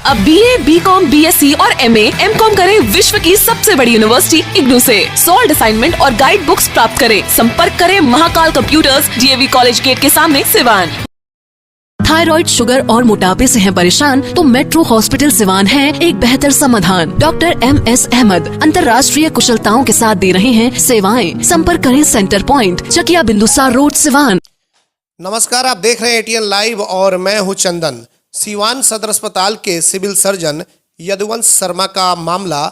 अब BA, BCom, BSc और MA, MCom करें विश्व की सबसे बड़ी यूनिवर्सिटी इग्नू से। सॉल्ड असाइनमेंट और गाइड बुक्स प्राप्त करें। संपर्क करें Mahakal computers, DAV college gate के सामने, सिवान। थायराइड, शुगर और मोटापे से हैं परेशान तो मेट्रो हॉस्पिटल सिवान है एक बेहतर समाधान। डॉक्टर MS अहमद अंतर्राष्ट्रीय कुशलताओं के साथ दे रहे हैं सेवाएं। संपर्क करें centre point, Chakia Bindusar road, Siwan. नमस्कार, आप देख रहे हैं ATN लाइव और मैं हूं चंदन। सिवान सदर अस्पताल के सिविल सर्जन यदुवंश शर्मा का मामला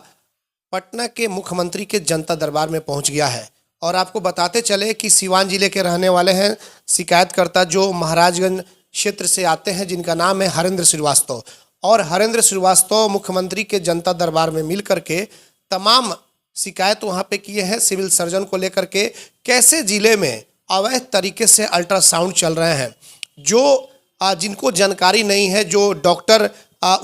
पटना के मुख्यमंत्री के जनता दरबार में पहुंच गया है और आपको बताते चले कि सिवान जिले के रहने वाले हैं शिकायतकर्ता, जो महाराजगंज क्षेत्र से आते हैं, जिनका नाम है हरेंद्र श्रीवास्तव। और हरेंद्र श्रीवास्तव मुख्यमंत्री के जनता दरबार में मिल करके तमाम शिकायत वहाँ पे किए हैं सिविल सर्जन को लेकर के, कैसे जिले में अवैध तरीके से अल्ट्रासाउंड चल रहे हैं, जो जिनको जानकारी नहीं है, जो डॉक्टर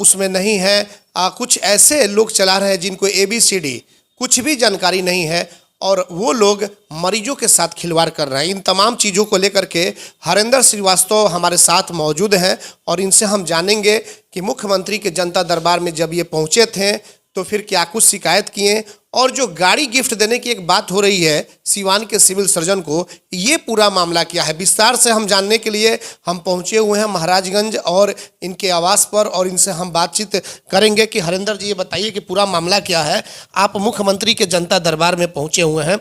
उसमें नहीं है, कुछ ऐसे लोग चला रहे हैं जिनको ABCD कुछ भी जानकारी नहीं है और वो लोग मरीजों के साथ खिलवाड़ कर रहे हैं। इन तमाम चीज़ों को लेकर के हरेंद्र श्रीवास्तव हमारे साथ मौजूद हैं और इनसे हम जानेंगे कि मुख्यमंत्री के जनता दरबार में जब ये पहुंचे थे तो फिर क्या कुछ शिकायत किए, और जो गाड़ी गिफ्ट देने की एक बात हो रही है सिवान के सिविल सर्जन को, ये पूरा मामला क्या है, विस्तार से हम जानने के लिए हम पहुंचे हुए हैं महाराजगंज और इनके आवास पर, और इनसे हम बातचीत करेंगे कि हरेंद्र जी ये बताइए कि पूरा मामला क्या है। आप मुख्यमंत्री के जनता दरबार में पहुंचे हुए हैं,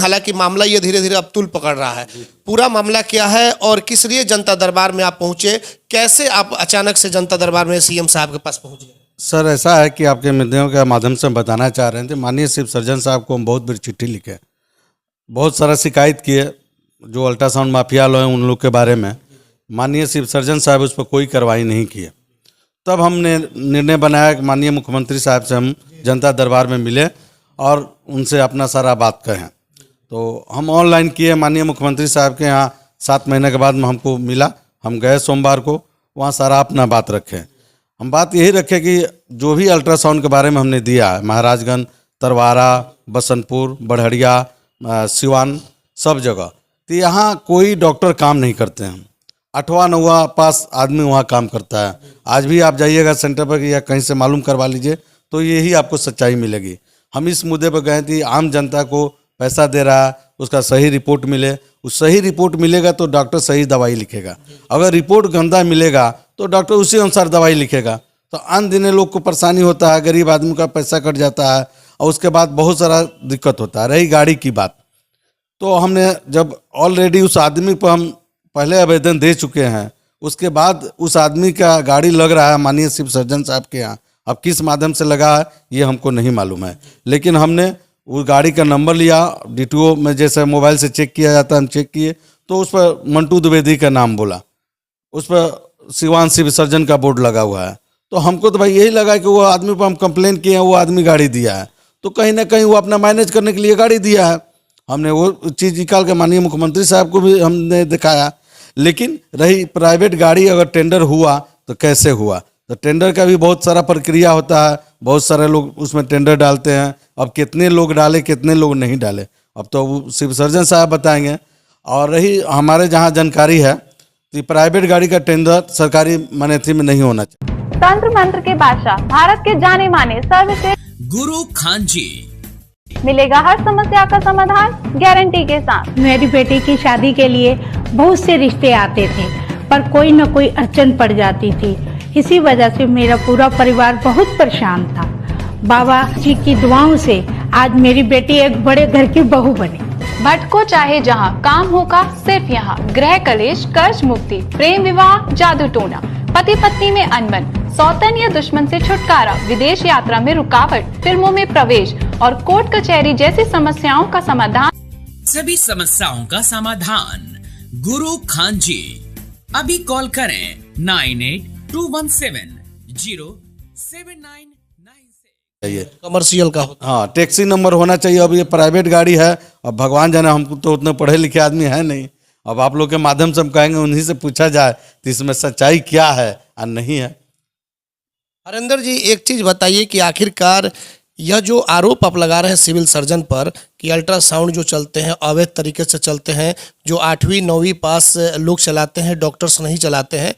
हालांकि मामला ये धीरे धीरे अब तूल पकड़ रहा है, पूरा मामला क्या है और किस लिए जनता दरबार में आप पहुँचे, कैसे आप अचानक से जनता दरबार में CM साहब के पास पहुँच गए? सर, ऐसा है कि आपके मीडिया के माध्यम से हम बताना चाह रहे थे, माननीय सिविल सर्जन साहब को हम बहुत बड़ी चिट्ठी लिखे, बहुत सारा शिकायत किए जो अल्ट्रासाउंड माफिया लोग हैं उन लोग के बारे में। माननीय सिविल सर्जन साहब उस पर कोई कार्रवाई नहीं किए। तब हमने निर्णय बनाया कि माननीय मुख्यमंत्री साहब से हम जनता दरबार में मिले और उनसे अपना सारा बात कहें। तो हम ऑनलाइन किए, माननीय मुख्यमंत्री साहब के यहाँ 7 महीने के बाद हमको मिला। हम गए सोमवार को, वहाँ सारा अपना बात रखें। हम बात यही रखें कि जो भी अल्ट्रासाउंड के बारे में हमने दिया है, महाराजगंज, तरवारा, बसंतपुर, बढ़िया, सिवान, सब जगह, तो यहाँ कोई डॉक्टर काम नहीं करते हैं। 8वां 9वां पास आदमी वहाँ काम करता है। आज भी आप जाइएगा सेंटर पर या कहीं से मालूम करवा लीजिए तो यही आपको सच्चाई मिलेगी। हम इस मुद्दे पर गए थे, आम जनता को पैसा दे रहा है, उसका सही रिपोर्ट मिले, उस सही रिपोर्ट मिलेगा तो डॉक्टर सही दवाई लिखेगा। अगर रिपोर्ट गंदा मिलेगा तो डॉक्टर उसी अनुसार दवाई लिखेगा। तो आन दिने लोग को परेशानी होता है, गरीब आदमी का पैसा कट जाता है और उसके बाद बहुत सारा दिक्कत होता है। रही गाड़ी की बात, तो हमने जब ऑलरेडी उस आदमी पर हम पहले आवेदन दे चुके हैं, उसके बाद उस आदमी का गाड़ी लग रहा है माननीय सिविल सर्जन साहब के यहाँ। अब किस माध्यम से लगा है ये हमको नहीं मालूम है, लेकिन हमने उस गाड़ी का नंबर लिया, DTO में जैसे मोबाइल से चेक किया जाता है, हम चेक किए तो उस पर मंटू द्विवेदी का नाम बोला, उस पर सिवान सिविल सर्जन का बोर्ड लगा हुआ है। तो हमको तो भाई यही लगा कि वो आदमी पर हम कंप्लेन किए हैं, वो आदमी गाड़ी दिया है, तो कहीं ना कहीं वो अपना मैनेज करने के लिए गाड़ी दिया है। हमने वो चीज़ निकाल के माननीय मुख्यमंत्री साहब को भी हमने दिखाया। लेकिन रही प्राइवेट गाड़ी, अगर टेंडर हुआ तो कैसे हुआ, तो टेंडर का भी बहुत सारा प्रक्रिया होता है, बहुत सारे लोग उसमें टेंडर डालते हैं। अब कितने लोग डाले, कितने लोग नहीं डाले, अब तो वो सिविल सर्जन साहब बताएंगे। और रही हमारे जहाँ जानकारी है तो प्राइवेट गाड़ी का टेंडर सरकारी मान्यता में नहीं होना चाहिए। तंत्र मंत्र के बादशाह, भारत के जाने माने सर्वश्रेष्ठ गुरु खान जी, मिलेगा हर समस्या का समाधान गारंटी के साथ। मेरी बेटी की शादी के लिए बहुत से रिश्ते आते थे, पर कोई न कोई अड़चन पड़ जाती थी। इसी वजह से मेरा पूरा परिवार बहुत परेशान था। बाबा जी की दुआओं से आज मेरी बेटी एक बड़े घर की बहू बनी। भटको चाहे जहाँ, काम होगा सिर्फ यहाँ। गृह कलेश, कर्ज मुक्ति, प्रेम विवाह, जादू टोना, पति पत्नी में अनबन, सौतन या दुश्मन से छुटकारा, विदेश यात्रा में रुकावट, फिल्मों में प्रवेश और कोर्ट कचहरी जैसी समस्याओं का समाधान। सभी समस्याओं का समाधान गुरु खान जी। अभी कॉल करें 9821707996। कमर्शियल का होता, हाँ, टैक्सी नंबर होना चाहिए। अब ये प्राइवेट गाड़ी है, अब भगवान जाने, हमको तो उतने पढ़े लिखे आदमी है नहीं। अब आप लोग के माध्यम से हम कहेंगे, उन्हीं से पूछा जाए तो इसमें सच्चाई क्या है और नहीं है। हरेंद्र जी, एक चीज़ बताइए कि आखिरकार यह जो आरोप आप लगा रहे हैं सिविल सर्जन पर कि अल्ट्रासाउंड जो चलते हैं अवैध तरीके से चलते हैं, जो 8वीं 9वीं पास लोग चलाते हैं, डॉक्टर्स नहीं चलाते हैं,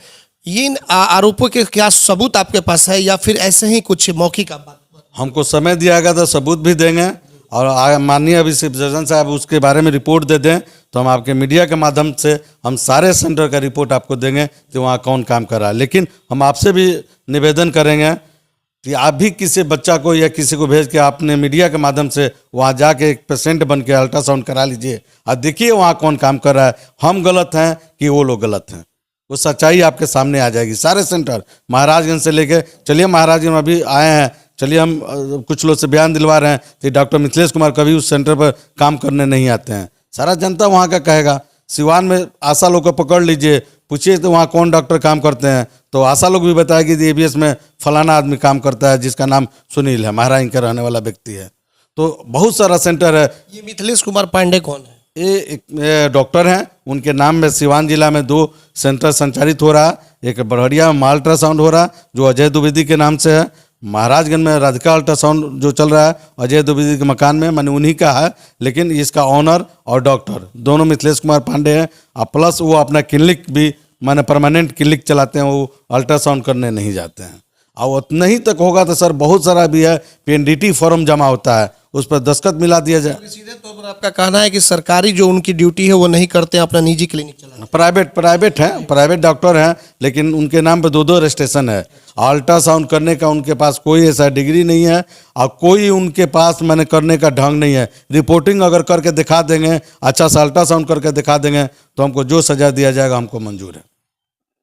इन आरोपों के क्या सबूत आपके पास है या फिर ऐसे ही कुछ मौखिक आप बात? हमको समय दिया गया तो सबूत भी देंगे और माननीय अभी सर्जन साहब उसके बारे में रिपोर्ट दे दें तो हम आपके मीडिया के माध्यम से हम सारे सेंटर का रिपोर्ट आपको देंगे कि वहाँ कौन काम कर रहा है। लेकिन हम आपसे भी निवेदन करेंगे कि आप भी किसी बच्चा को या किसी को भेज के आपने मीडिया के माध्यम से वहाँ जाके एक पेशेंट बन के अल्ट्रासाउंड करा लीजिए और देखिए वहाँ कौन काम कर रहा है, हम गलत हैं कि वो लोग गलत हैं। वो सच्चाई आपके सामने आ जाएगी। सारे सेंटर महाराजगंज से लेके चलिए, महाराजगंज में अभी आए हैं, चलिए हम कुछ लोग से बयान दिलवा रहे हैं कि डॉक्टर मिथिलेश कुमार कभी उस सेंटर पर काम करने नहीं आते हैं। सारा जनता वहाँ का कहेगा। सिवान में आशा लोग को पकड़ लीजिए, पूछिए तो वहाँ कौन डॉक्टर काम करते हैं, तो आशा लोग भी बताएगी कि ABS में फलाना आदमी काम करता है जिसका नाम सुनील है, महाराजगंज का रहने वाला व्यक्ति है। तो बहुत सारा सेंटर है। ये मिथिलेश कुमार पांडे कौन है? ये डॉक्टर हैं, उनके नाम में सिवान जिला में 2 सेंटर संचालित हो रहा है। एक बड़हरिया में अल्ट्रासाउंड हो रहा जो अजय द्विवेदी के नाम से है। महाराजगंज में राधिका अल्ट्रासाउंड जो चल रहा है अजय द्विवेदी के मकान में, माने उन्हीं का है, लेकिन इसका ऑनर और डॉक्टर दोनों मिथिलेश कुमार पांडे हैं। और प्लस वो अपना क्लिनिक भी माने परमानेंट क्लिनिक चलाते हैं, वो अल्ट्रासाउंड करने नहीं जाते हैं। और उतना ही तक होगा तो सर बहुत सारा भी है, PNDT फॉर्म जमा होता है, उस पर दस्तखत मिला दिया जाए। सीधे तौर पर आपका कहना है कि सरकारी जो उनकी ड्यूटी है वो नहीं करते हैं, अपना निजी क्लिनिक चलाना। प्राइवेट हैं, प्राइवेट डॉक्टर हैं, लेकिन उनके नाम पे 2 रजिस्ट्रेशन है। अल्ट्रासाउंड करने का उनके पास कोई ऐसा डिग्री नहीं है और कोई उनके पास मैंने करने का ढंग नहीं है। रिपोर्टिंग अगर करके दिखा देंगे, अच्छा सा अल्ट्रासाउंड करके दिखा देंगे तो हमको जो सजा दिया जाएगा हमको मंजूर है।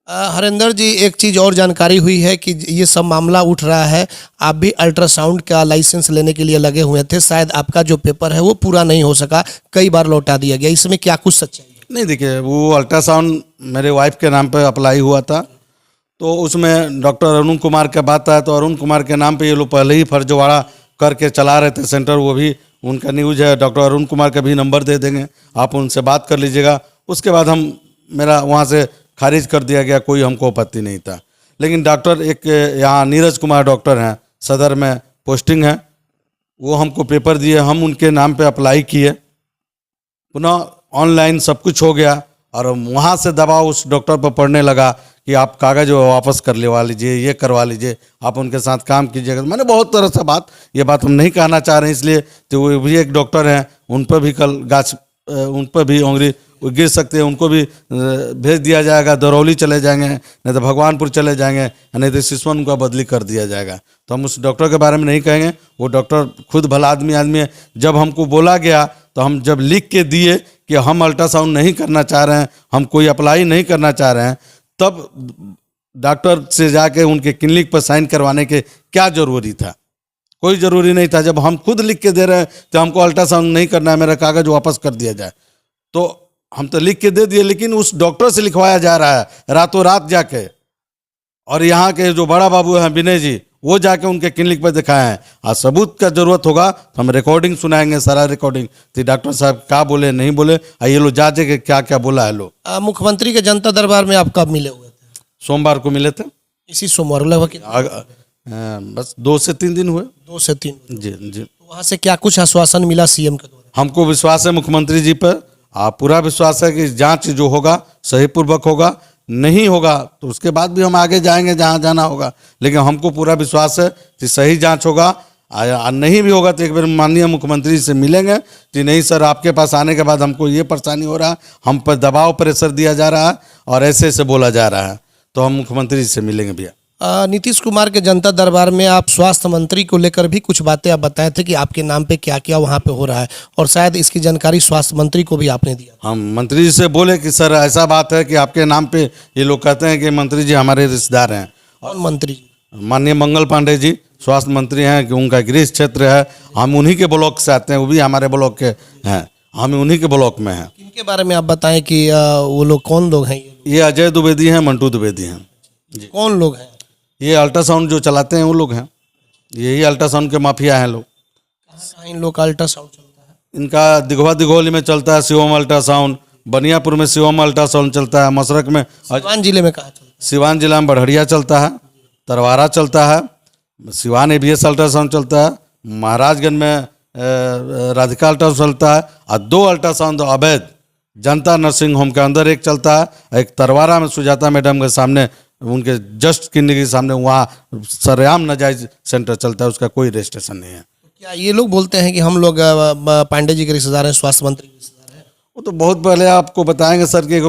हरिंदर जी, एक चीज़ और जानकारी हुई है कि ये सब मामला उठ रहा है, आप भी अल्ट्रासाउंड का लाइसेंस लेने के लिए लगे हुए थे, शायद आपका जो पेपर है वो पूरा नहीं हो सका, कई बार लौटा दिया गया, इसमें क्या कुछ सच्चाई है? नहीं, देखिए वो अल्ट्रासाउंड मेरे वाइफ के नाम पे अप्लाई हुआ था, तो उसमें डॉक्टर अरुण कुमार का बात आया तो अरुण कुमार के नाम पे ये लोग पहले ही फर्जवाड़ा करके चला रहे थे सेंटर। वो भी उनका न्यूज है, डॉक्टर अरुण कुमार का भी नंबर दे देंगे, आप उनसे बात कर लीजिएगा। उसके बाद मेरा वहाँ से खारिज कर दिया गया, कोई हमको आपत्ति नहीं था। लेकिन डॉक्टर एक यहाँ नीरज कुमार डॉक्टर हैं, सदर में पोस्टिंग है, वो हमको पेपर दिए, हम उनके नाम पे अप्लाई किए, पुनः ऑनलाइन सब कुछ हो गया और वहाँ से दबाव उस डॉक्टर पर पड़ने लगा कि आप कागज़ वापस कर लेवा लीजिए, ये करवा लीजिए, आप उनके साथ काम कीजिएगा। मैंने बहुत तरह से ये बात हम नहीं कहना चाह रहे हैं, इसलिए तो वो भी एक डॉक्टर हैं, उन पर भी कल उन पर भी उंगली गिर सकते हैं, उनको भी भेज दिया जाएगा, दरौली चले जाएंगे, नहीं तो भगवानपुर चले जाएंगे, नहीं तो सिसवन उनका बदली कर दिया जाएगा। तो हम उस डॉक्टर के बारे में नहीं कहेंगे, वो डॉक्टर खुद भला आदमी है। जब हमको बोला गया तो हम जब लिख के दिए कि हम अल्ट्रासाउंड नहीं करना चाह रहे हैं, हम कोई अप्लाई नहीं करना चाह रहे हैं, तब डॉक्टर से जाके उनके क्लिनिक पर साइन करवाने के क्या ज़रूरी था? कोई ज़रूरी नहीं था। जब हम खुद लिख के दे रहे हैं तो हमको अल्ट्रासाउंड नहीं करना है, मेरा कागज़ वापस कर दिया जाए, तो हम तो लिख के दे दिए, लेकिन उस डॉक्टर से लिखवाया जा रहा है रातों रात जाके। और यहाँ के जो बड़ा बाबू हैं विनय जी, वो जाके उनके क्लिनिक पर दिखाए हैं। और सबूत का जरूरत होगा तो हम रिकॉर्डिंग सुनाएंगे, सारा रिकॉर्डिंग कि डॉक्टर साहब क्या बोले नहीं बोले, ये लोग जांचे के क्या क्या बोला है लोग। मुख्यमंत्री के जनता दरबार में आप कब मिले हुए थे? सोमवार को मिले थे, इसी सोमवार लगभग बस 2 से 3 दिन हुए। 2 से 3 जी। वहाँ से क्या कुछ आश्वासन मिला सीएम के द्वारा? हमको विश्वास है मुख्यमंत्री जी पर, पूरा विश्वास है कि जांच जो होगा सही पूर्वक होगा, नहीं होगा तो उसके बाद भी हम आगे जाएंगे जहां जाना होगा, लेकिन हमको पूरा विश्वास है कि सही जांच होगा। नहीं भी होगा तो एक बार माननीय मुख्यमंत्री से मिलेंगे कि नहीं सर, आपके पास आने के बाद हमको ये परेशानी हो रहा है, हम पर दबाव प्रेशर दिया जा रहा है और ऐसे ऐसे बोला जा रहा है, तो हम मुख्यमंत्री से मिलेंगे भैया। नीतीश कुमार के जनता दरबार में आप स्वास्थ्य मंत्री को लेकर भी कुछ बातें आप बताए थे कि आपके नाम पे क्या क्या वहाँ पे हो रहा है, और शायद इसकी जानकारी स्वास्थ्य मंत्री को भी आपने दिया। हम मंत्री जी से बोले कि सर ऐसा बात है कि आपके नाम पे ये लोग कहते हैं कि मंत्री जी हमारे रिश्तेदार हैं। कौन मंत्री? माननीय मंगल पांडे जी स्वास्थ्य मंत्री हैं, कि उनका गृह क्षेत्र है, हम उन्हीं के ब्लॉक से आते हैं, वो भी हमारे ब्लॉक के हैं, हम उन्हीं के ब्लॉक में हैं। इनके बारे में आप बताएं कि वो लोग कौन लोग हैं? ये अजय द्विवेदी हैं, मंटू द्विवेदी हैं। कौन लोग हैं? ये अल्ट्रासाउंड जो चलाते हैं वो लोग हैं, यही अल्ट्रासाउंड के माफिया हैं लोग। कहाँ इन लोग का अल्ट्रासाउंड चलता है? इनका दिघोली में चलता है शिवम अल्ट्रासाउंड, बनियापुर में शिवम अल्ट्रासाउंड चलता है, मसरक में, सिवान जिले में कहाँ चलता है? सिवान जिला में बढ़हरिया चलता है, तरवारा चलता है, सिवान ABS अल्ट्रासाउंड चलता है, महाराजगंज में राधिका अल्ट्रासाउंड चलता है, और 2 अल्ट्रासाउंड अवैध जनता नर्सिंग होम के अंदर एक चलता है, एक तरवारा में सुजाता मैडम के सामने उनके जस्ट किन्नी के सामने वहाँ सरेआम नाजायज सेंटर चलता है, उसका कोकोई रजिस्ट्रेशन नहीं है। क्या ये लोग बोलते हैं कि हम लोग पांडे जी के रिश्तेदार हैं, स्वास्थ्य मंत्री के रिश्तेदार हैं? वो तो बहुत पहले आपको बताएंगे सर कि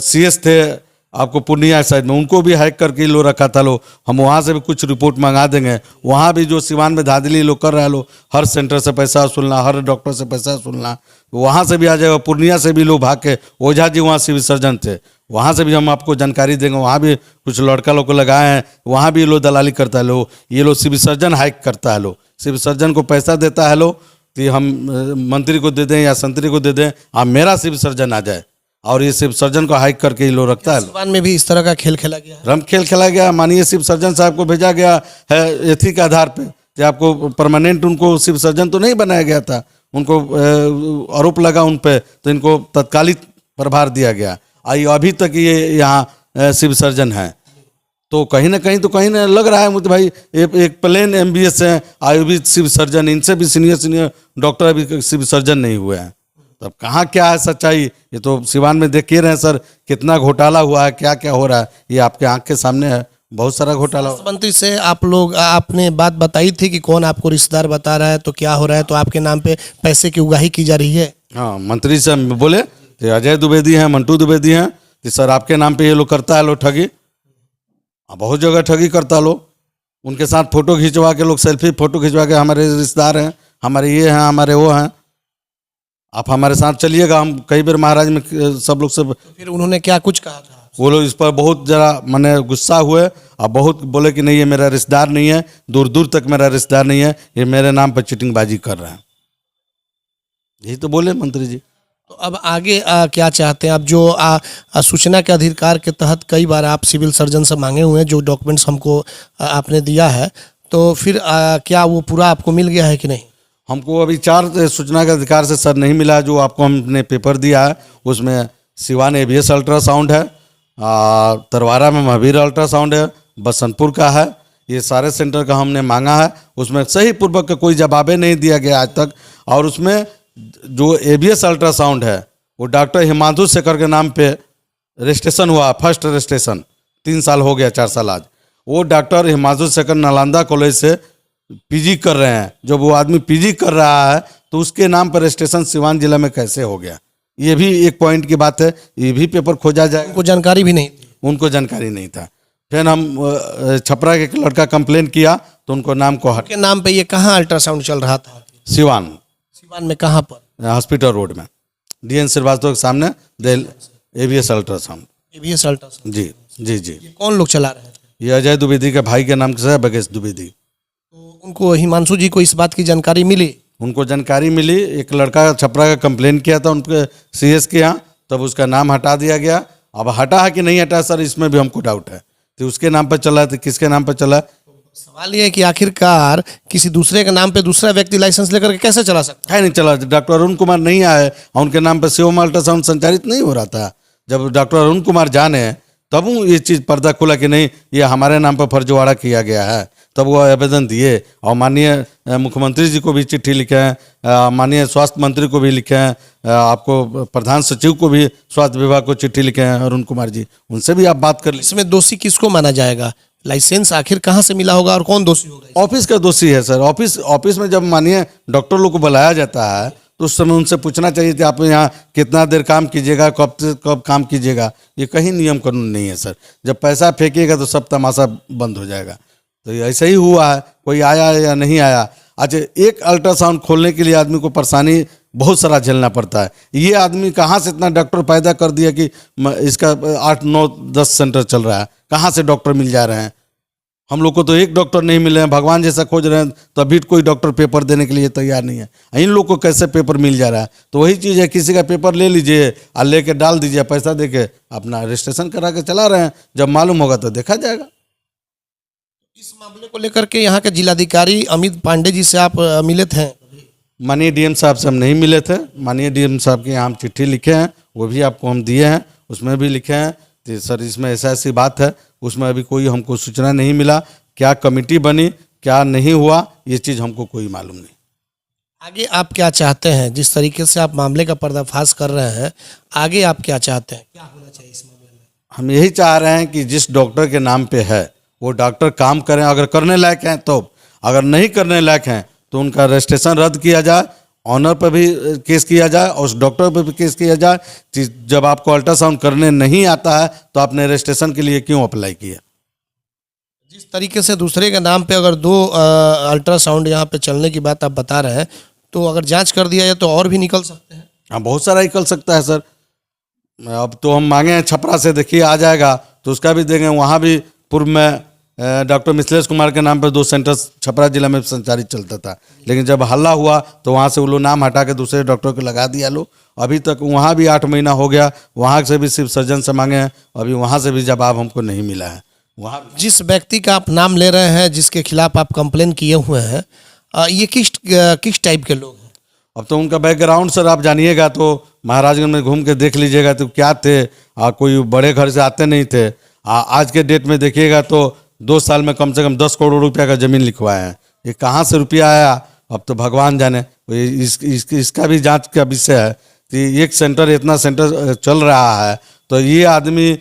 CS थे आपको पूर्णिया साइड में, उनको भी हैक करके लो रखा था लो। हम वहाँ से भी कुछ रिपोर्ट मंगा देंगे। वहाँ भी जो सिवान में धांधली लोग कर रहा है लो, हर सेंटर से पैसा वसूलना, हर डॉक्टर से पैसा वसूलना, वहाँ से भी आ जाएगा। पूर्णिया से भी लोग भाग के, ओझा जी वहाँ सिविल सर्जन थे, वहाँ से भी हम आपको जानकारी देंगे। वहाँ भी कुछ लड़का लोग को लगाए हैं, वहाँ भी लोग दलाली करता है लो। ये लोग सिविल सर्जन हाइक करता है लो, सिविल सर्जन को पैसा देता है लो कि हम मंत्री को दे दें या संतरी को दे दें, आप मेरा सिविल सर्जन आ जाए, और ये सिविल सर्जन को हाइक करके ये लोग रखता है। सिवान में भी इस तरह का खेल खेला गया है? रम खेल खेला गया। माननीय सिविल सर्जन साहब को भेजा गया है एथी के आधार पे कि आपको परमानेंट उनको सिविल सर्जन तो नहीं बनाया गया था, उनको आरोप लगा उन पे, तो इनको तत्कालिक प्रभार दिया गया। अभी तक ये यहाँ सिविल सर्जन हैं, तो कहीं ना लग रहा है मुझे भाई एक प्लेन MBS है, आयुर्वेद सिविल सर्जन, इनसे भी सीनियर डॉक्टर अभी सिविल सर्जन नहीं हुए हैं। तब कहाँ क्या है सच्चाई? ये तो सिवान में देख के रहे हैं सर, कितना घोटाला हुआ है, क्या क्या हो रहा है, ये आपके आंख के सामने है। बहुत सारा घोटाला। मंत्री से आपने बात बताई थी कि कौन आपको रिश्तेदार बता रहा है, तो क्या हो रहा है, तो आपके नाम पे पैसे की उगाही की जा रही है? हाँ, मंत्री से हम बोले कि अजय द्विवेदी हैं, मंटू द्विवेदी हैं, कि सर आपके नाम पे ये लोग करता है लो ठगी, बहुत जगह ठगी करता लो। उनके साथ फोटो खिंचवा के लोग सेल्फी फोटो खिंचवा के, हमारे रिश्तेदार हैं, हमारे ये हैं, हमारे वो हैं, आप हमारे साथ चलिएगा। हम कई बार महाराज में सब लोग से। फिर उन्होंने क्या कुछ कहा था? वो लोग इस पर बहुत जरा मैंने गुस्सा हुए और बहुत बोले कि नहीं ये मेरा रिश्तेदार नहीं है, दूर दूर तक मेरा रिश्तेदार नहीं है, ये मेरे नाम पर चिटिंगबाजी कर रहे हैं, यही तो बोले मंत्री जी। तो अब आगे क्या चाहते हैं आप? जो सूचना के अधिकार के तहत कई बार आप सिविल सर्जन से मांगे हुए हैं, जो डॉक्यूमेंट्स हमको आपने दिया है, तो फिर क्या वो पूरा आपको मिल गया है कि नहीं? हमको अभी 4 सूचना के अधिकार से सर नहीं मिला। जो आपको हमने पेपर दिया है उसमें सिवान ABS अल्ट्रासाउंड है, तरवारा में महावीर अल्ट्रासाउंड है, बसंतपुर का है, ये सारे सेंटर का हमने मांगा है। उसमें सही पूर्वक का कोई जवाब नहीं दिया गया आज तक। और उसमें जो ABS अल्ट्रासाउंड है वो डॉक्टर हिमांशु शेखर के नाम पे रजिस्ट्रेशन हुआ, फर्स्ट रजिस्ट्रेशन 3 साल हो गया, 4 साल आज। वो डॉक्टर हिमांशु शेखर नालंदा कॉलेज से PG कर रहे हैं। जब वो आदमी PG कर रहा है तो उसके नाम पर रजिस्ट्रेशन सिवान जिला में कैसे हो गया? ये भी एक पॉइंट की बात है, ये भी पेपर खोजा जाए। उनको जानकारी भी नहीं थी? उनको जानकारी नहीं था। फिर हम छपरा के एक लड़का कंप्लेन किया तो उनको नाम को हट के नाम पे ये कहाँ अल्ट्रासाउंड चल रहा था? सिवान में कहाँ पर? हॉस्पिटल रोड में DN श्रीवास्तव के सामने ABS अल्ट्रासाउंड। ABS ultrasound? जी जी जी। ये कौन लोग चला रहे थे? ये अजय द्विवेदी के भाई के नाम से है, बगेश द्विवेदी। तो उनको हिमांशु जी को इस बात की जानकारी मिली? उनको जानकारी मिली, एक लड़का छपरा का कंप्लेन किया था उनके CS के यहाँ, तब उसका नाम हटा दिया गया। अब हटा है कि नहीं हटा सर, इसमें भी हमको डाउट है। तो उसके नाम पर चला है तो किसके नाम पर चला? सवाल ये है कि आखिरकार किसी दूसरे के नाम पे दूसरा व्यक्ति लाइसेंस लेकर के कैसे चला सकता है? नहीं चला। डॉक्टर अरुण कुमार नहीं आए और उनके नाम पर शिवम अल्ट्रासाउंड संचालित नहीं हो रहा था। जब डॉक्टर अरुण कुमार जाने तब ये चीज़ पर्दा खुला कि नहीं ये हमारे नाम पर फर्जीवाड़ा किया गया है। तब वो आवेदन दिए और माननीय मुख्यमंत्री जी को भी चिट्ठी लिखे हैं, माननीय स्वास्थ्य मंत्री को भी लिखे हैं, आपको प्रधान सचिव को भी स्वास्थ्य विभाग को चिट्ठी लिखे हैं अरुण कुमार जी, उनसे भी आप बात कर लीजिए। इसमें दोषी किसको माना जाएगा? लाइसेंस आखिर कहाँ से मिला होगा और कौन दोषी होगा? ऑफिस का दोषी है सर। ऑफिस में जब माननीय डॉक्टर लोग को बुलाया जाता है तो उस समय उनसे पूछना चाहिए कि आप यहाँ कितना देर काम कीजिएगा, कब से कब काम कीजिएगा। ये कहीं नियम कानून नहीं है सर। जब पैसा फेंकिएगा तो सब तमाशा बंद हो जाएगा। तो ऐसा ही हुआ है, कोई आया या नहीं आया। अच्छा, एक अल्ट्रासाउंड खोलने के लिए आदमी को परेशानी बहुत सारा झेलना पड़ता है। ये आदमी कहाँ से इतना डॉक्टर पैदा कर दिया कि इसका 8, 9, 10 सेंटर चल रहा है, कहाँ से डॉक्टर मिल जा रहे हैं? हम लोग को तो एक डॉक्टर नहीं मिले हैं, भगवान जैसा खोज रहे हैं, तो अभी कोई डॉक्टर पेपर देने के लिए तैयार नहीं है। इन लोग को कैसे पेपर मिल जा रहा है? तो वही चीज़ है, किसी का पेपर ले लीजिए और लेके डाल दीजिए, पैसा देके अपना रजिस्ट्रेशन करा के चला रहे हैं। जब मालूम होगा तो देखा जाएगा। इस मामले को लेकर के यहाँ के जिलाधिकारी अमित पांडे जी से आप मिले थे? माननीय DM साहब से हम नहीं मिले थे। माननीय DM साहब के यहाँ हम चिट्ठी लिखे हैं, वो भी आपको हम दिए हैं। उसमें भी लिखे हैं कि सर इसमें ऐसी बात है, उसमें अभी कोई हमको सूचना नहीं मिला, क्या कमेटी बनी क्या नहीं हुआ, ये चीज़ हमको कोई मालूम नहीं। आगे आप क्या चाहते हैं? जिस तरीके से आप मामले का पर्दाफाश कर रहे हैं, आगे आप क्या चाहते हैं? क्या होना चाहिए इस मामले में? हम यही चाह रहे हैं कि जिस डॉक्टर के नाम पे है वो डॉक्टर काम करें, अगर करने लायक हैं तो, अगर नहीं करने लायक हैं तो उनका रजिस्ट्रेशन रद्द किया जाए, ऑनर पर भी केस किया जाए और उस डॉक्टर पर भी केस किया जाए कि जब आपको अल्ट्रासाउंड करने नहीं आता है तो आपने रजिस्ट्रेशन के लिए क्यों अप्लाई किया। जिस तरीके से दूसरे के नाम पे अगर 2 अल्ट्रासाउंड यहाँ पे चलने की बात आप बता रहे हैं, तो अगर जांच कर दिया जाए तो और भी निकल सकते हैं। हाँ, बहुत सारा निकल सकता है सर। अब तो हम मांगे हैं छपरा से, देखिए आ जाएगा तो उसका भी देंगे। वहाँ भी पूर्व में डॉक्टर मिथिलेश कुमार के नाम पर 2 सेंटर छपरा जिला में संचालित चलता था, लेकिन जब हल्ला हुआ तो वहाँ से वो लोग नाम हटा के दूसरे डॉक्टर को लगा दिया लो। अभी तक वहाँ भी 8 महीना हो गया, वहाँ से भी सिर्फ सर्जन से मांगे हैं, अभी वहाँ से भी जवाब हमको नहीं मिला है। वहाँ जिस व्यक्ति का आप नाम ले रहे हैं, जिसके खिलाफ आप कंप्लेन किए हुए हैं, ये किस टाइप के लोग हैं? अब तो उनका बैकग्राउंड सर आप जानिएगा तो महाराजगंज में घूम के देख लीजिएगा तो क्या थे। कोई बड़े घर से आते नहीं थे। आज के डेट में देखिएगा तो 2 साल में कम से कम 10 करोड़ रुपया का ज़मीन लिखवाए हैं। ये कहाँ से रुपया आया अब तो भगवान जाने। इसका भी जांच का विषय है कि एक सेंटर, इतना सेंटर चल रहा है तो ये आदमी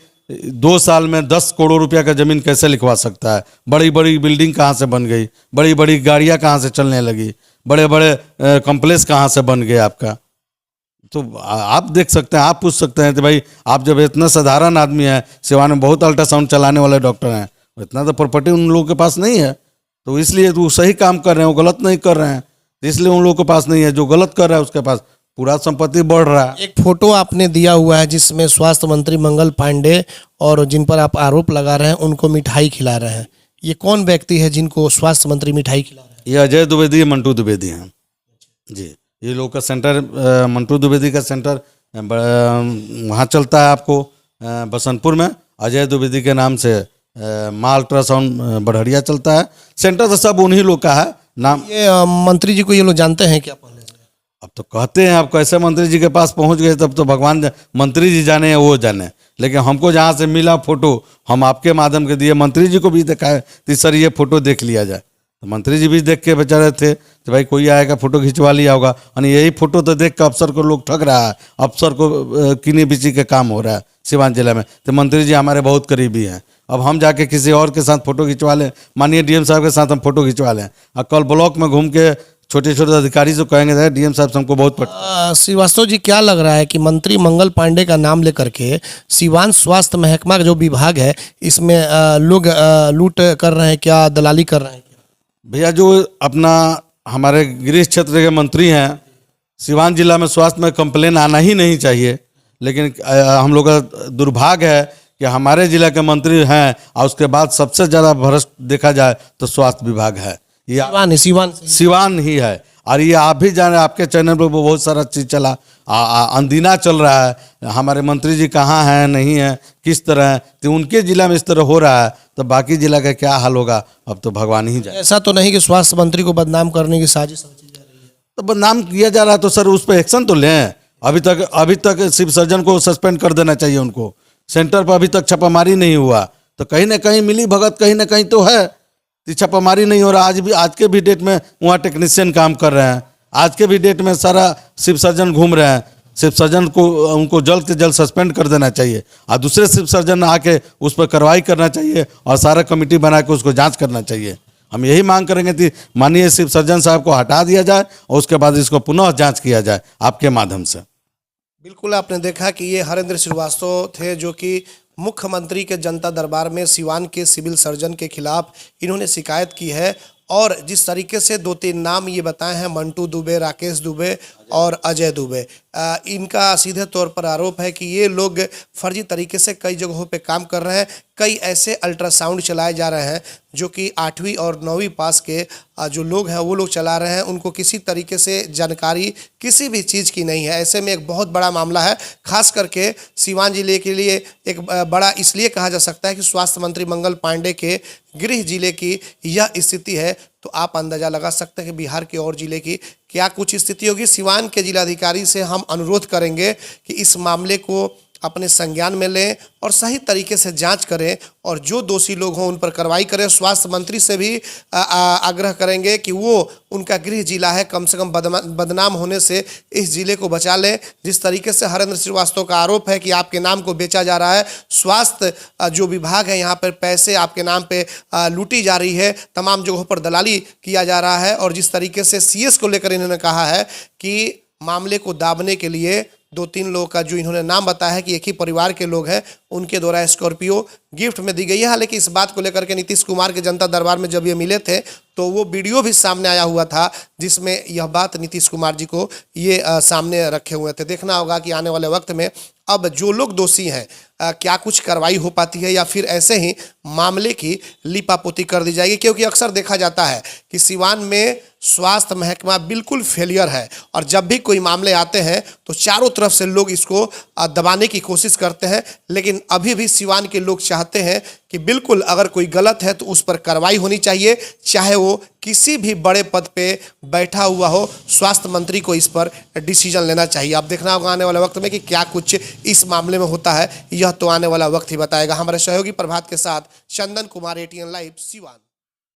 2 साल में 10 करोड़ रुपया का ज़मीन कैसे लिखवा सकता है। बड़ी बड़ी बिल्डिंग कहाँ से बन गई, बड़ी बड़ी गाड़ियाँ कहाँ से चलने लगी, बड़े बड़े कॉम्प्लेक्स कहाँ से बन गए आपका। तो आप देख सकते हैं, आप पूछ सकते हैं कि भाई आप जब इतना साधारण आदमी है, सिवान में बहुत अल्ट्रासाउंड चलाने वाले डॉक्टर हैं, इतना तो प्रॉपर्टी उन लोगों के पास नहीं है, तो इसलिए वो सही काम कर रहे हैं, वो गलत नहीं कर रहे हैं, तो इसलिए उन लोगों के पास नहीं है। जो गलत कर रहा है उसके पास पूरा संपत्ति बढ़ रहा है। एक फोटो आपने दिया हुआ है जिसमें स्वास्थ्य मंत्री मंगल पांडे और जिन पर आप आरोप लगा रहे हैं उनको मिठाई खिला रहे हैं। ये कौन व्यक्ति है जिनको स्वास्थ्य मंत्री मिठाई खिला रहे हैं? ये अजय द्विवेदी, मंटू द्विवेदी हैं जी। ये लोग का सेंटर, मंटू द्विवेदी का सेंटर वहाँ चलता है आपको बसंतपुर में। अजय द्विवेदी के नाम से माँ अल्ट्रासाउंड बढ़िया चलता है। सेंटर तो सब उन्हीं लोग का है नाम। ये मंत्री जी को ये लोग जानते हैं क्या पहले से? अब तो कहते हैं, आप कैसे मंत्री जी के पास पहुंच गए, तब तो भगवान मंत्री जी जाने या वो जाने। लेकिन हमको जहाँ से मिला फोटो, हम आपके माध्यम के दिए, मंत्री जी को भी दिखाए कि सर ये फोटो देख लिया जाए। तो मंत्री जी भी देख के बेचारे थे तो भाई कोई आएगा फोटो खिंचवा लिया होगा, और यही फोटो तो देख के अफसर को लोग ठग रहा है, अफसर को किनी बिची के काम हो रहा है सिवान जिला में। तो मंत्री जी हमारे बहुत करीबी हैं। अब हम जाके किसी और के साथ फोटो खिंचवा लें, माननीय डीएम साहब के साथ हम फोटो खिंचवा लें, और कल ब्लॉक में घूम के छोटे छोटे अधिकारी जो कहेंगे डीएम साहब से हमको बहुत श्रीवास्तव जी, क्या लग रहा है कि मंत्री मंगल पांडे का नाम लेकर के सिवान स्वास्थ्य महकमा का जो विभाग है इसमें लोग लूट कर रहे हैं क्या, दलाली कर रहे हैं क्या? भैया जो अपना हमारे गृह क्षेत्र के मंत्री हैं, सिवान जिला में स्वास्थ्य में कंप्लेन आना ही नहीं चाहिए, लेकिन हम लोग का दुर्भाग्य है कि हमारे जिला के मंत्री हैं और उसके बाद सबसे ज़्यादा भ्रष्ट देखा जाए तो स्वास्थ्य विभाग है। ये सिवान ही है। और ये आप भी जाने, आपके चैनल पर बहुत सारा चीज़ चला, अंदीना चल रहा है, हमारे मंत्री जी कहाँ हैं, नहीं है, किस तरह है। तो उनके जिला में इस तरह हो रहा है तो बाकी जिला का क्या हाल होगा, अब तो भगवान ही जाने। ऐसा तो नहीं कि स्वास्थ्य मंत्री को बदनाम करने की साजिश रची जा रही है? तो बदनाम किया जा रहा है तो सर उस पर एक्शन तो लें। अभी तक सिर्फ सर्जन को सस्पेंड कर देना चाहिए उनको। सेंटर पर अभी तक छापामारी नहीं हुआ तो कहीं ना कहीं मिली भगत कहीं ना कहीं तो है, छापामारी नहीं हो रहा। आज के भी डेट में वहाँ टेक्नीशियन काम कर रहे हैं, आज के भी डेट में सारा सिर्फ सर्जन घूम रहे हैं। सिर्फ सर्जन को उनको जल्द से जल्द सस्पेंड कर देना चाहिए और दूसरे सिर्फ सर्जन आके उस पर कार्रवाई करना चाहिए और सारा कमेटी बना के उसको जांच करना चाहिए। हम यही मांग करेंगे कि माननीय सिर्फ सर्जन साहब को हटा दिया जाए और उसके बाद इसको पुनः जांच किया जाए आपके माध्यम से। बिल्कुल, आपने देखा कि ये हरेंद्र श्रीवास्तव थे जो कि मुख्यमंत्री के जनता दरबार में सिवान के सिविल सर्जन के खिलाफ इन्होंने शिकायत की है। और जिस तरीके से 2-3 नाम ये बताए हैं, मंटू दुबे, राकेश दुबे और अजय दुबे, इनका सीधे तौर पर आरोप है कि ये लोग फर्जी तरीके से कई जगहों पे काम कर रहे हैं। कई ऐसे अल्ट्रासाउंड चलाए जा रहे हैं जो कि 8वीं और 9वीं पास के जो लोग हैं वो लोग चला रहे हैं, उनको किसी तरीके से जानकारी किसी भी चीज़ की नहीं है। ऐसे में एक बहुत बड़ा मामला है, खास करके सिवान जिले के लिए एक बड़ा इसलिए कहा जा सकता है कि स्वास्थ्य मंत्री मंगल पांडे के गृह जिले की यह स्थिति है। तो आप अंदाज़ा लगा सकते हैं कि बिहार के और जिले की क्या कुछ स्थिति होगी। सिवान के जिलाधिकारी से हम अनुरोध करेंगे कि इस मामले को अपने संज्ञान में लें और सही तरीके से जांच करें और जो दोषी लोग हों उन पर कार्रवाई करें। स्वास्थ्य मंत्री से भी आग्रह करेंगे कि वो उनका गृह जिला है, कम से कम बदनाम होने से इस जिले को बचा लें। जिस तरीके से हरेंद्र श्रीवास्तव का आरोप है कि आपके नाम को बेचा जा रहा है, स्वास्थ्य जो विभाग है यहाँ पर पैसे आपके नाम पे लूटी जा रही है, तमाम जगहों पर दलाली किया जा रहा है। और जिस तरीके से सीएस को लेकर इन्होंने कहा है कि मामले को दाबने के लिए 2-3 लोगों का जो इन्होंने नाम बताया है कि एक ही परिवार के लोग हैं, उनके द्वारा स्कॉर्पियो गिफ्ट में दी गई है। हालांकि इस बात को लेकर के नीतीश कुमार के जनता दरबार में जब ये मिले थे तो वो वीडियो भी सामने आया हुआ था जिसमें यह बात नीतीश कुमार जी को ये सामने रखे हुए थे। देखना होगा कि आने वाले वक्त में अब जो लोग दोषी हैं क्या कुछ कार्रवाई हो पाती है या फिर ऐसे ही मामले की लिपापोती कर दी जाएगी, क्योंकि अक्सर देखा जाता है कि सिवान में स्वास्थ्य महकमा बिल्कुल फेलियर है और जब भी कोई मामले आते हैं तो चारों तरफ से लोग इसको दबाने की कोशिश करते हैं। लेकिन अभी भी सिवान के लोग चाहते हैं कि बिल्कुल अगर कोई गलत है तो उस पर कार्रवाई होनी चाहिए, चाहे वो किसी भी बड़े पद पे बैठा हुआ हो। स्वास्थ्य मंत्री को इस पर डिसीजन लेना चाहिए। अब देखना होगा आने वाले वक्त में कि क्या कुछ इस मामले में होता है, यह तो आने वाला वक्त ही बताएगा। हमारे सहयोगी प्रभात के साथ चंदन कुमार, ATN लाइव, सिवान।